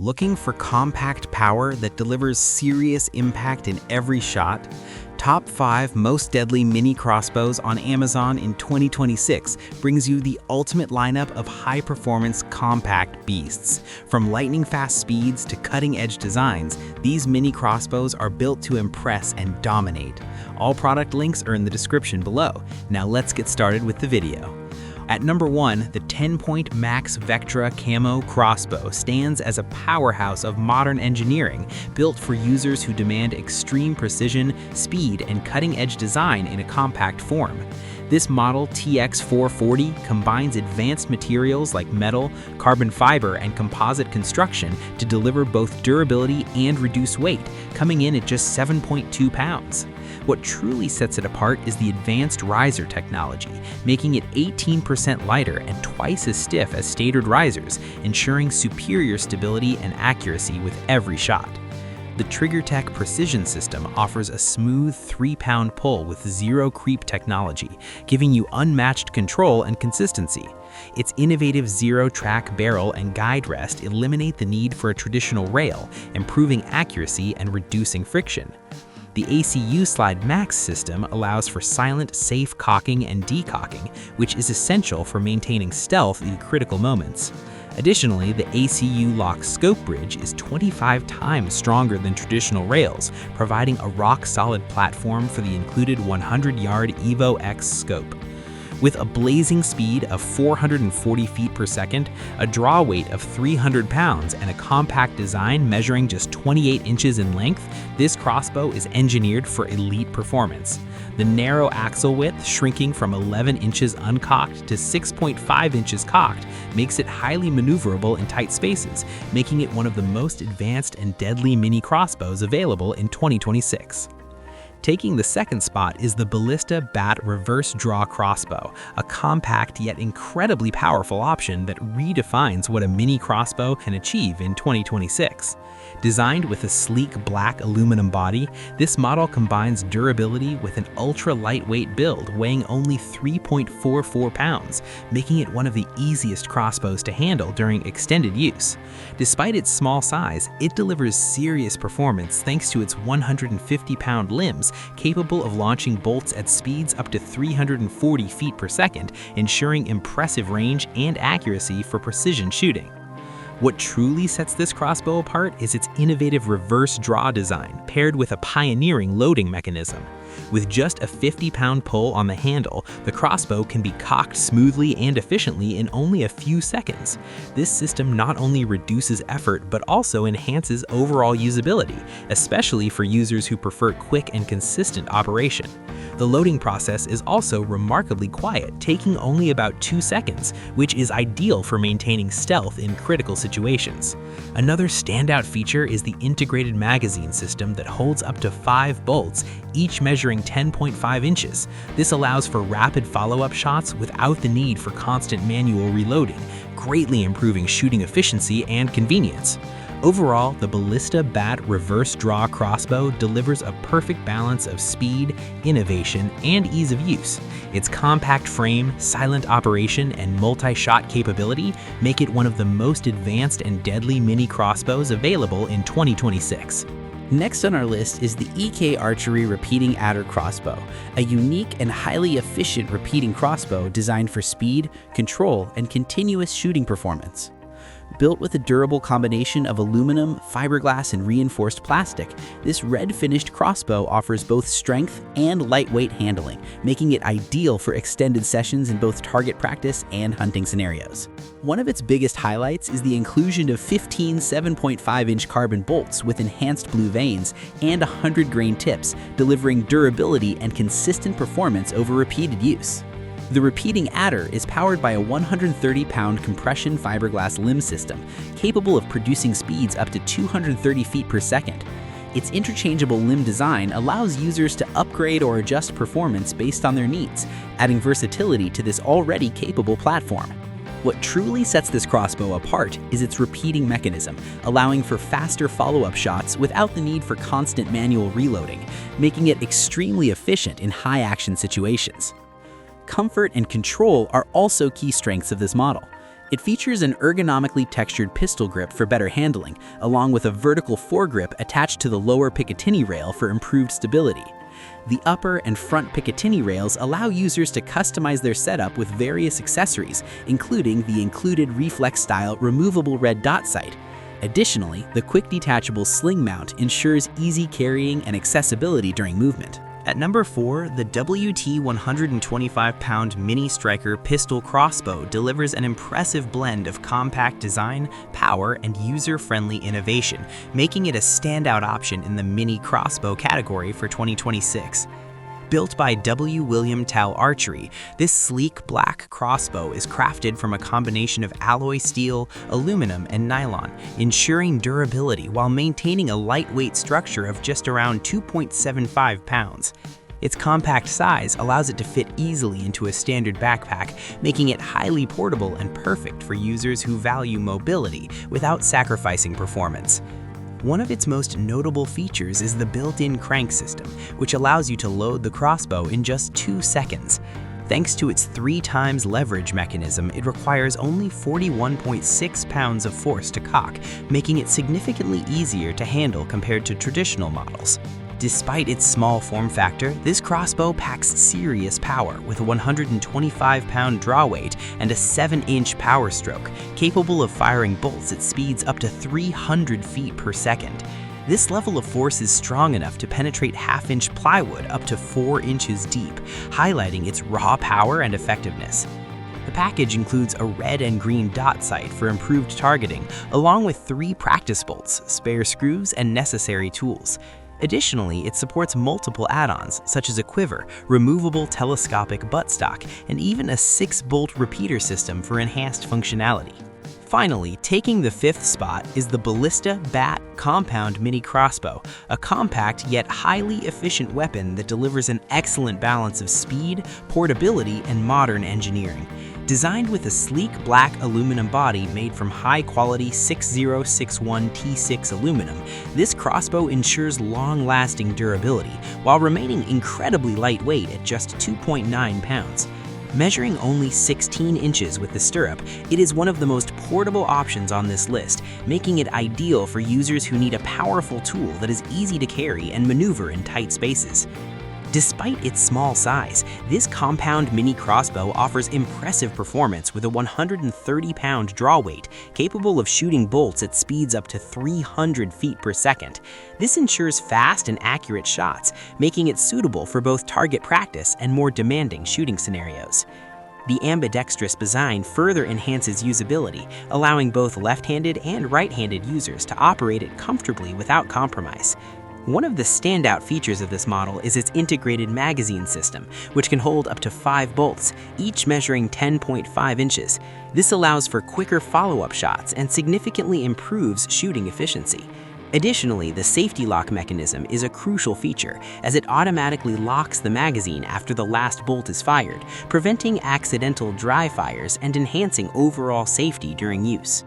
Looking for compact power that delivers serious impact in every shot? Top 5 Most Deadly Mini Crossbows on Amazon in 2026 brings you the ultimate lineup of high-performance compact beasts. From lightning-fast speeds to cutting-edge designs, these mini crossbows are built to impress and dominate. All product links are in the description below. Now let's get started with the video. At number 1, the Tenpoint Maxx Vektra Camo Crossbow stands as a powerhouse of modern engineering, built for users who demand extreme precision, speed, and cutting-edge design in a compact form. This model TX440 combines advanced materials like metal, carbon fiber, and composite construction to deliver both durability and reduce weight, coming in at just 7.2 pounds. What truly sets it apart is the advanced riser technology, making it 18% lighter and twice as stiff as standard risers, ensuring superior stability and accuracy with every shot. The TriggerTech Precision System offers a smooth 3-pound pull with zero creep technology, giving you unmatched control and consistency. Its innovative zero-track barrel and guide rest eliminate the need for a traditional rail, improving accuracy and reducing friction. The ACU Slide Maxx system allows for silent, safe cocking and decocking, which is essential for maintaining stealth in critical moments. Additionally, the ACU Lock Scope Bridge is 25 times stronger than traditional rails, providing a rock-solid platform for the included 100-yard EVO X scope. With a blazing speed of 440 feet per second, a draw weight of 300 pounds, and a compact design measuring just 28 inches in length, this crossbow is engineered for elite performance. The narrow axle width, shrinking from 11 inches uncocked to 6.5 inches cocked, makes it highly maneuverable in tight spaces, making it one of the most advanced and deadly mini crossbows available in 2026. Taking the second spot is the BALLISTA Bat Reverse Draw Crossbow, a compact yet incredibly powerful option that redefines what a mini crossbow can achieve in 2026. Designed with a sleek black aluminum body, this model combines durability with an ultra-lightweight build weighing only 3.44 pounds, making it one of the easiest crossbows to handle during extended use. Despite its small size, it delivers serious performance thanks to its 150-pound limbs, capable of launching bolts at speeds up to 340 feet per second, ensuring impressive range and accuracy for precision shooting. What truly sets this crossbow apart is its innovative reverse draw design, paired with a pioneering loading mechanism. With just a 50-pound pull on the handle, the crossbow can be cocked smoothly and efficiently in only a few seconds. This system not only reduces effort but also enhances overall usability, especially for users who prefer quick and consistent operation. The loading process is also remarkably quiet, taking only about 2 seconds, which is ideal for maintaining stealth in critical situations. Another standout feature is the integrated magazine system that holds up to 5 bolts, each measuring 10.5 inches. This allows for rapid follow-up shots without the need for constant manual reloading, greatly improving shooting efficiency and convenience. Overall, the BALLISTA Bat Reverse Draw Crossbow delivers a perfect balance of speed, innovation, and ease of use. Its compact frame, silent operation, and multi-shot capability make it one of the most advanced and deadly mini crossbows available in 2026. Next on our list is the EK Archery Repeating Adder Crossbow, a unique and highly efficient repeating crossbow designed for speed, control, and continuous shooting performance. Built with a durable combination of aluminum, fiberglass, and reinforced plastic, this red-finished crossbow offers both strength and lightweight handling, making it ideal for extended sessions in both target practice and hunting scenarios. One of its biggest highlights is the inclusion of 15 7.5-inch carbon bolts with enhanced blue veins and 100-grain tips, delivering durability and consistent performance over repeated use. The repeating adder is powered by a 130-pound compression fiberglass limb system, capable of producing speeds up to 230 feet per second. Its interchangeable limb design allows users to upgrade or adjust performance based on their needs, adding versatility to this already capable platform. What truly sets this crossbow apart is its repeating mechanism, allowing for faster follow-up shots without the need for constant manual reloading, making it extremely efficient in high-action situations. Comfort and control are also key strengths of this model. It features an ergonomically textured pistol grip for better handling, along with a vertical foregrip attached to the lower Picatinny rail for improved stability. The upper and front Picatinny rails allow users to customize their setup with various accessories, including the included reflex-style removable red dot sight. Additionally, the quick detachable sling mount ensures easy carrying and accessibility during movement. At number 4, the WT 125-pound Mini Striker Pistol Crossbow delivers an impressive blend of compact design, power, and user-friendly innovation, making it a standout option in the mini crossbow category for 2026. Built by W. William Tell Archery, this sleek black crossbow is crafted from a combination of alloy steel, aluminum, and nylon, ensuring durability while maintaining a lightweight structure of just around 2.75 pounds. Its compact size allows it to fit easily into a standard backpack, making it highly portable and perfect for users who value mobility without sacrificing performance. One of its most notable features is the built-in crank system, which allows you to load the crossbow in just 2 seconds. Thanks to its 3 times leverage mechanism, it requires only 41.6 pounds of force to cock, making it significantly easier to handle compared to traditional models. Despite its small form factor, this crossbow packs serious power with a 125-pound draw weight and a 7-inch power stroke, capable of firing bolts at speeds up to 300 feet per second. This level of force is strong enough to penetrate half-inch plywood up to 4 inches deep, highlighting its raw power and effectiveness. The package includes a red and green dot sight for improved targeting, along with 3 practice bolts, spare screws, and necessary tools. Additionally, it supports multiple add-ons, such as a quiver, removable telescopic buttstock, and even a 6-bolt repeater system for enhanced functionality. Finally, taking the 5th spot is the BALLISTA Bat Compound Mini Crossbow, a compact yet highly efficient weapon that delivers an excellent balance of speed, portability, and modern engineering. Designed with a sleek black aluminum body made from high-quality 6061 T6 aluminum, this crossbow ensures long-lasting durability while remaining incredibly lightweight at just 2.9 pounds. Measuring only 16 inches with the stirrup, it is one of the most portable options on this list, making it ideal for users who need a powerful tool that is easy to carry and maneuver in tight spaces. Despite its small size, this compound mini crossbow offers impressive performance with a 130-pound draw weight, capable of shooting bolts at speeds up to 300 feet per second. This ensures fast and accurate shots, making it suitable for both target practice and more demanding shooting scenarios. The ambidextrous design further enhances usability, allowing both left-handed and right-handed users to operate it comfortably without compromise. One of the standout features of this model is its integrated magazine system, which can hold up to 5 bolts, each measuring 10.5 inches. This allows for quicker follow-up shots and significantly improves shooting efficiency. Additionally, the safety lock mechanism is a crucial feature, as it automatically locks the magazine after the last bolt is fired, preventing accidental dry fires and enhancing overall safety during use.